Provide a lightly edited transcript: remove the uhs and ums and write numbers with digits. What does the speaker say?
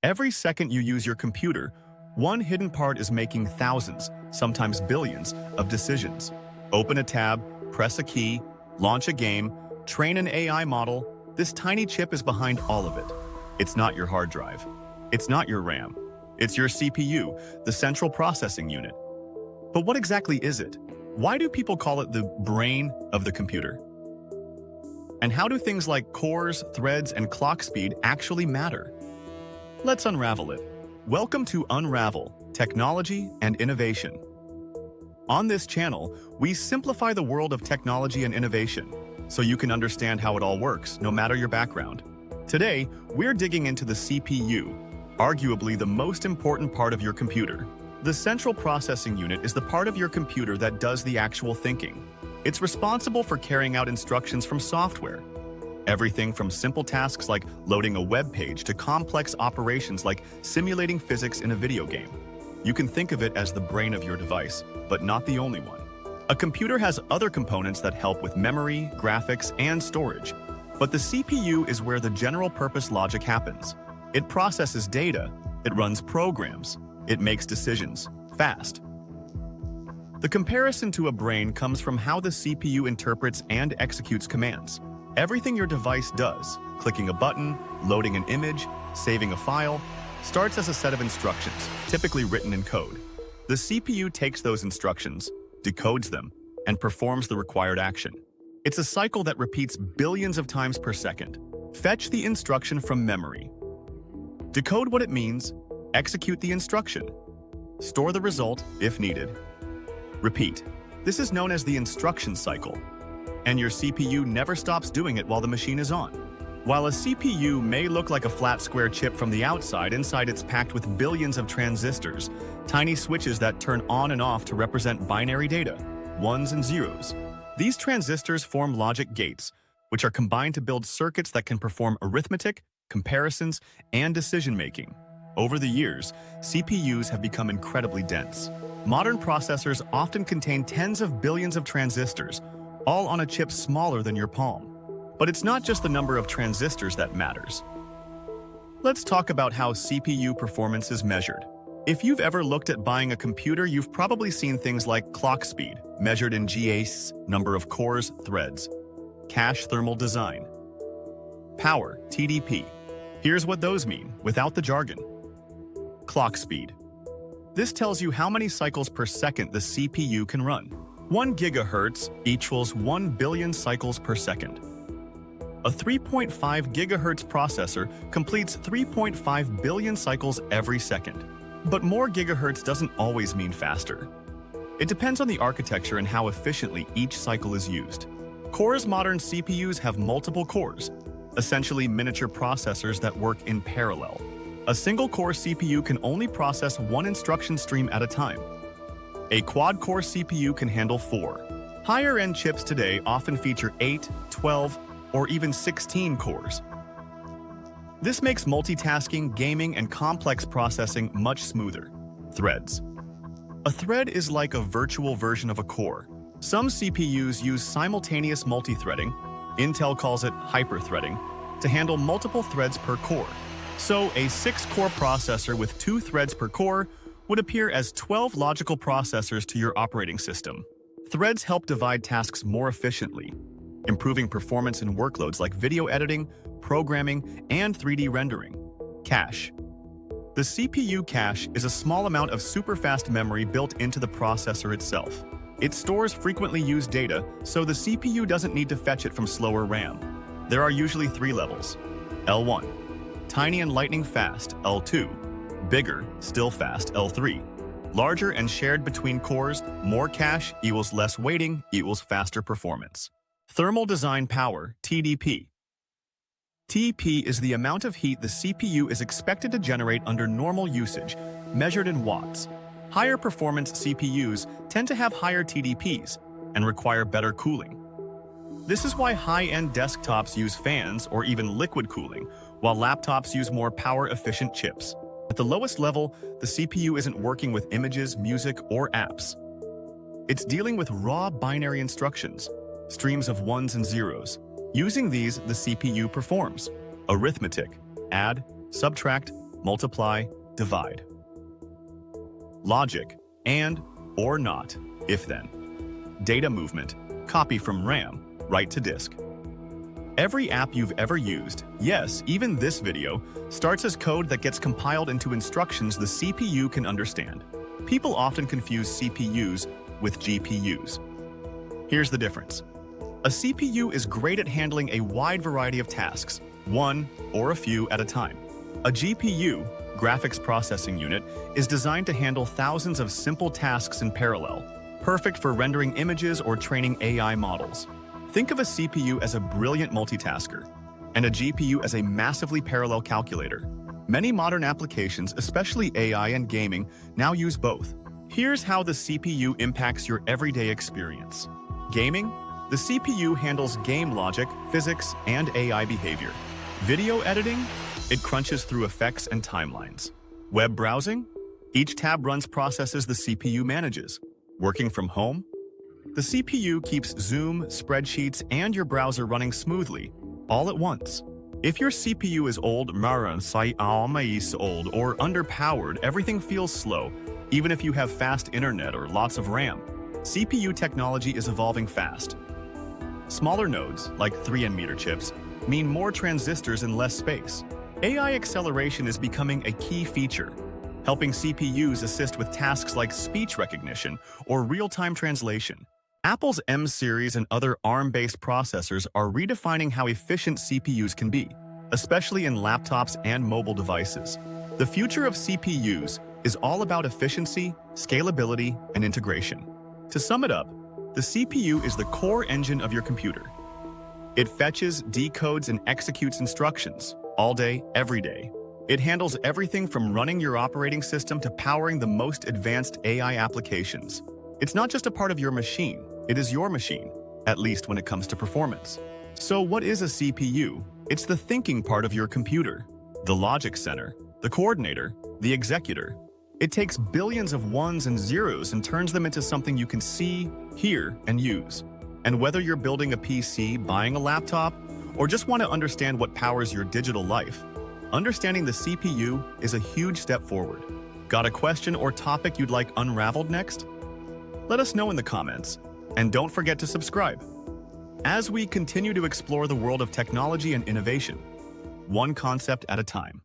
Every second you use your computer, one hidden part is making thousands, sometimes billions, of decisions. Open a tab, press a key, launch a game, train an AI model. This tiny chip is behind all of it. It's not your hard drive. It's not your RAM. It's your CPU, the central processing unit. But what exactly is it? Why do people call it the brain of the computer? And how do things like cores, threads, and clock speed actually matter? Let's unravel it. Welcome to Unravel, Technology and Innovation. On this channel, we simplify the world of technology and innovation, so you can understand how it all works, no matter your background. Today, we're digging into the CPU, arguably the most important part of your computer. The central processing unit is the part of your computer that does the actual thinking. It's responsible for carrying out instructions from software. Everything from simple tasks like loading a web page to complex operations like simulating physics in a video game. You can think of it as the brain of your device, but not the only one. A computer has other components that help with memory, graphics, and storage. But the CPU is where the general-purpose logic happens. It processes data, it runs programs, it makes decisions, fast. The comparison to a brain comes from how the CPU interprets and executes commands. Everything your device does, clicking a button, loading an image, saving a file, starts as a set of instructions, typically written in code. The CPU takes those instructions, decodes them, and performs the required action. It's a cycle that repeats billions of times per second. Fetch the instruction from memory. Decode what it means, execute the instruction. Store the result if needed. Repeat. This is known as the instruction cycle, and your CPU never stops doing it while the machine is on. While a CPU may look like a flat square chip from the outside, inside it's packed with billions of transistors, tiny switches that turn on and off to represent binary data, ones and zeros. These transistors form logic gates, which are combined to build circuits that can perform arithmetic, comparisons, and decision-making. Over the years, CPUs have become incredibly dense. Modern processors often contain tens of billions of transistors, all on a chip smaller than your palm. But it's not just the number of transistors that matters. Let's talk about how CPU performance is measured. If you've ever looked at buying a computer, you've probably seen things like clock speed, measured in GAs, number of cores, threads, cache thermal design, power, TDP. Here's what those mean, without the jargon. Clock speed. This tells you how many cycles per second the CPU can run. 1 gigahertz equals 1 billion cycles per second. A 3.5 gigahertz processor completes 3.5 billion cycles every second. But more gigahertz doesn't always mean faster. It depends on the architecture and how efficiently each cycle is used. Core's modern CPUs have multiple cores, essentially miniature processors that work in parallel. A single-core CPU can only process one instruction stream at a time. A quad-core CPU can handle 4. Higher-end chips today often feature 8, 12, or even 16 cores. This makes multitasking, gaming, and complex processing much smoother. Threads. A thread is like a virtual version of a core. Some CPUs use simultaneous multithreading, Intel calls it hyperthreading, to handle multiple threads per core. So a 6-core processor with 2 threads per core would appear as 12 logical processors to your operating system. Threads help divide tasks more efficiently, improving performance in workloads like video editing, programming, and 3D rendering. Cache. The CPU cache is a small amount of super-fast memory built into the processor itself. It stores frequently used data, so the CPU doesn't need to fetch it from slower RAM. There are usually 3 levels. L1. Tiny and lightning fast, L2. Bigger, still fast, L3. Larger and shared between cores, more cache equals less weighting equals faster performance. Thermal design power, TDP. TP is the amount of heat the CPU is expected to generate under normal usage, measured in watts. Higher performance CPUs tend to have higher TDPs and require better cooling. This is why high-end desktops use fans or even liquid cooling, while laptops use more power-efficient chips. At the lowest level, the CPU isn't working with images, music, or apps. It's dealing with raw binary instructions, streams of ones and zeros. Using these, the CPU performs arithmetic, add, subtract, multiply, divide. Logic, and, or not, if then. Data movement, copy from RAM, write to disk. Every app you've ever used, yes, even this video, starts as code that gets compiled into instructions the CPU can understand. People often confuse CPUs with GPUs. Here's the difference. A CPU is great at handling a wide variety of tasks, one or a few at a time. A GPU, graphics processing unit, is designed to handle thousands of simple tasks in parallel, perfect for rendering images or training AI models. Think of a CPU as a brilliant multitasker, and a GPU as a massively parallel calculator. Many modern applications, especially AI and gaming, now use both. Here's how the CPU impacts your everyday experience. Gaming? The CPU handles game logic, physics, and AI behavior. Video editing? It crunches through effects and timelines. Web browsing? Each tab runs processes the CPU manages. Working from home? The CPU keeps Zoom, spreadsheets, and your browser running smoothly, all at once. If your CPU is old or underpowered, everything feels slow, even if you have fast internet or lots of RAM. CPU technology is evolving fast. Smaller nodes, like 3nm chips, mean more transistors in less space. AI acceleration is becoming a key feature, helping CPUs assist with tasks like speech recognition or real-time translation. Apple's M-series and other ARM-based processors are redefining how efficient CPUs can be, especially in laptops and mobile devices. The future of CPUs is all about efficiency, scalability, and integration. To sum it up, the CPU is the core engine of your computer. It fetches, decodes, and executes instructions all day, every day. It handles everything from running your operating system to powering the most advanced AI applications. It's not just a part of your machine, it is your machine, at least when it comes to performance. So what is a CPU? It's the thinking part of your computer, the logic center, the coordinator, the executor. It takes billions of ones and zeros and turns them into something you can see, hear, and use. And whether you're building a PC, buying a laptop, or just want to understand what powers your digital life, understanding the CPU is a huge step forward. Got a question or topic you'd like unraveled next? Let us know in the comments, and don't forget to subscribe. As we continue to explore the world of technology and innovation, one concept at a time.